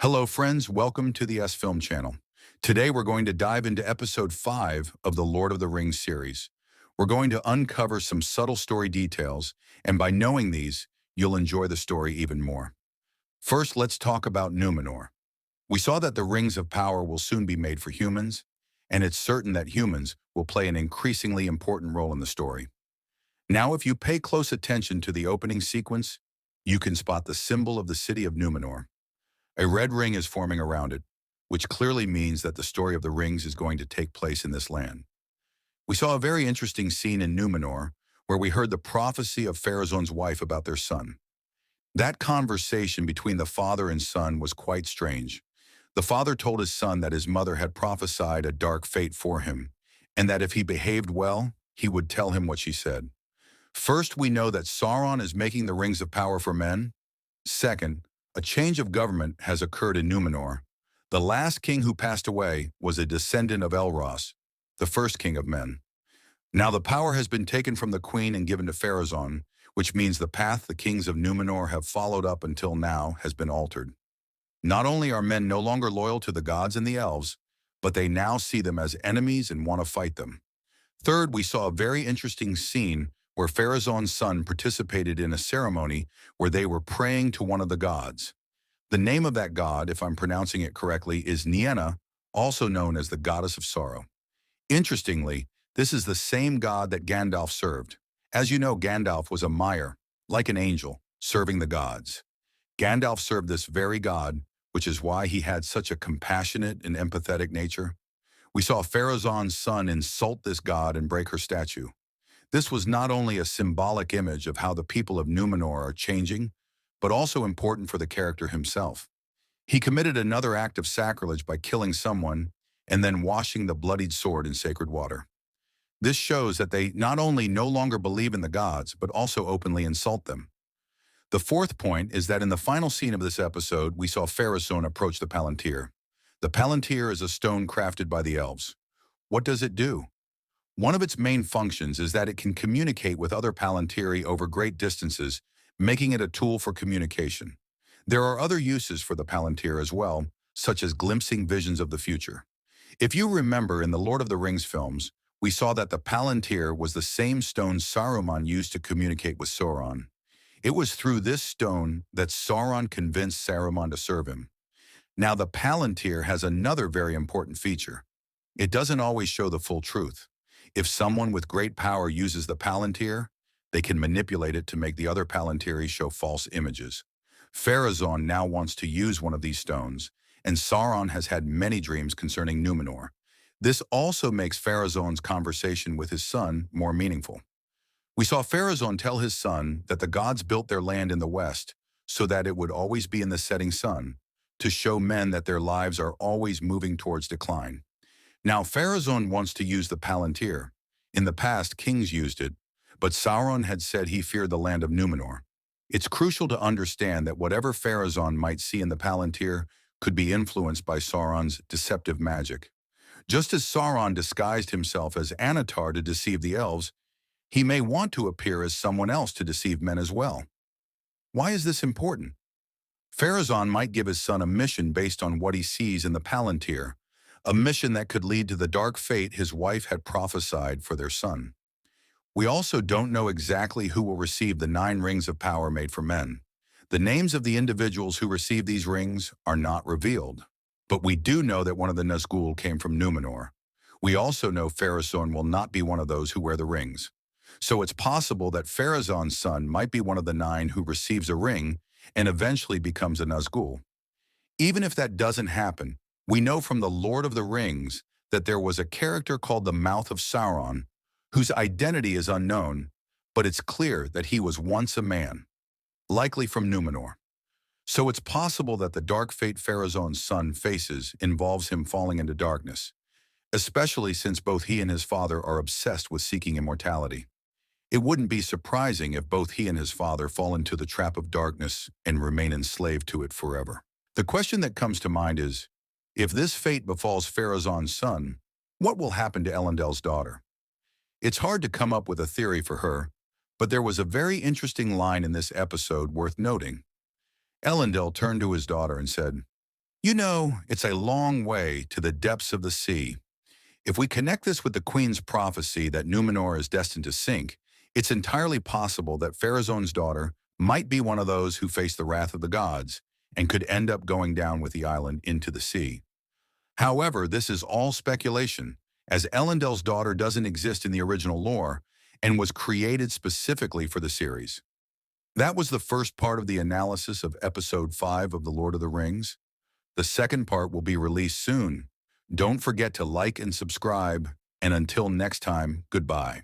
Hello friends, welcome to the S Film channel. Today we're going to dive into episode 5 of the Lord of the Rings series. We're going to uncover some subtle story details, and by knowing these, you'll enjoy the story even more. First, let's talk about Númenor. We saw that the Rings of Power will soon be made for humans, and it's certain that humans will play an increasingly important role in the story. Now, if you pay close attention to the opening sequence, you can spot the symbol of the city of Númenor. A red ring is forming around it, which clearly means that the story of the rings is going to take place in this land. We saw a very interesting scene in Númenor where we heard the prophecy of Pharazôn's wife about their son. That conversation between the father and son was quite strange. The father told his son that his mother had prophesied a dark fate for him, and that if he behaved well, he would tell him what she said. First, we know that Sauron is making the Rings of Power for men. Second, a change of government has occurred in Númenor. The last king who passed away was a descendant of Elros, the first king of men. Now the power has been taken from the queen and given to Pharazôn, which means the path the kings of Númenor have followed up until now has been altered. Not only are men no longer loyal to the gods and the elves, but they now see them as enemies and want to fight them. Third, we saw a very interesting scene where Pharazôn's son participated in a ceremony where they were praying to one of the gods. The name of that god, if I'm pronouncing it correctly, is Nienna, also known as the goddess of sorrow. Interestingly, this is the same god that Gandalf served. As you know, Gandalf was a Maiar, like an angel, serving the gods. Gandalf served this very god, which is why he had such a compassionate and empathetic nature. We saw Pharazôn's son insult this god and break her statue. This was not only a symbolic image of how the people of Númenor are changing, but also important for the character himself. He committed another act of sacrilege by killing someone and then washing the bloodied sword in sacred water. This shows that they not only no longer believe in the gods, but also openly insult them. The fourth point is that in the final scene of this episode, we saw Pharazôn approach the Palantír. The Palantír is a stone crafted by the elves. What does it do? One of its main functions is that it can communicate with other Palantíri over great distances, making it a tool for communication. There are other uses for the Palantír as well, such as glimpsing visions of the future. If you remember in the Lord of the Rings films, we saw that the Palantír was the same stone Saruman used to communicate with Sauron. It was through this stone that Sauron convinced Saruman to serve him. Now the Palantír has another very important feature. It doesn't always show the full truth. If someone with great power uses the Palantír, they can manipulate it to make the other Palantiri show false images. Pharazôn now wants to use one of these stones, and Sauron has had many dreams concerning Númenor. This also makes Pharazôn's conversation with his son more meaningful. We saw Pharazôn tell his son that the gods built their land in the west so that it would always be in the setting sun, to show men that their lives are always moving towards decline. Now, Pharazôn wants to use the Palantír. In the past, kings used it, but Sauron had said he feared the land of Númenor. It's crucial to understand that whatever Pharazôn might see in the Palantír could be influenced by Sauron's deceptive magic. Just as Sauron disguised himself as Annatar to deceive the elves, he may want to appear as someone else to deceive men as well. Why is this important? Pharazôn might give his son a mission based on what he sees in the Palantír, a mission that could lead to the dark fate his wife had prophesied for their son. We also don't know exactly who will receive the 9 rings of power made for men. The names of the individuals who receive these rings are not revealed, but we do know that one of the Nazgûl came from Númenor. We also know Pharazôn will not be one of those who wear the rings. So it's possible that Pharazôn's son might be one of the 9 who receives a ring and eventually becomes a Nazgûl. Even if that doesn't happen, we know from the Lord of the Rings that there was a character called the Mouth of Sauron, whose identity is unknown, but it's clear that he was once a man, likely from Númenor. So it's possible that the dark fate Pharazôn's son faces involves him falling into darkness, especially since both he and his father are obsessed with seeking immortality. It wouldn't be surprising if both he and his father fall into the trap of darkness and remain enslaved to it forever. The question that comes to mind is, if this fate befalls Pharazôn's son, what will happen to Elendil's daughter? It's hard to come up with a theory for her, but there was a very interesting line in this episode worth noting. Elendil turned to his daughter and said, You know, it's a long way to the depths of the sea. If we connect this with the Queen's prophecy that Númenor is destined to sink, it's entirely possible that Pharazôn's daughter might be one of those who face the wrath of the gods and could end up going down with the island into the sea. However, this is all speculation, as Elendil's daughter doesn't exist in the original lore and was created specifically for the series. That was the first part of the analysis of Episode 5 of The Lord of the Rings. The second part will be released soon. Don't forget to like and subscribe, and until next time, goodbye.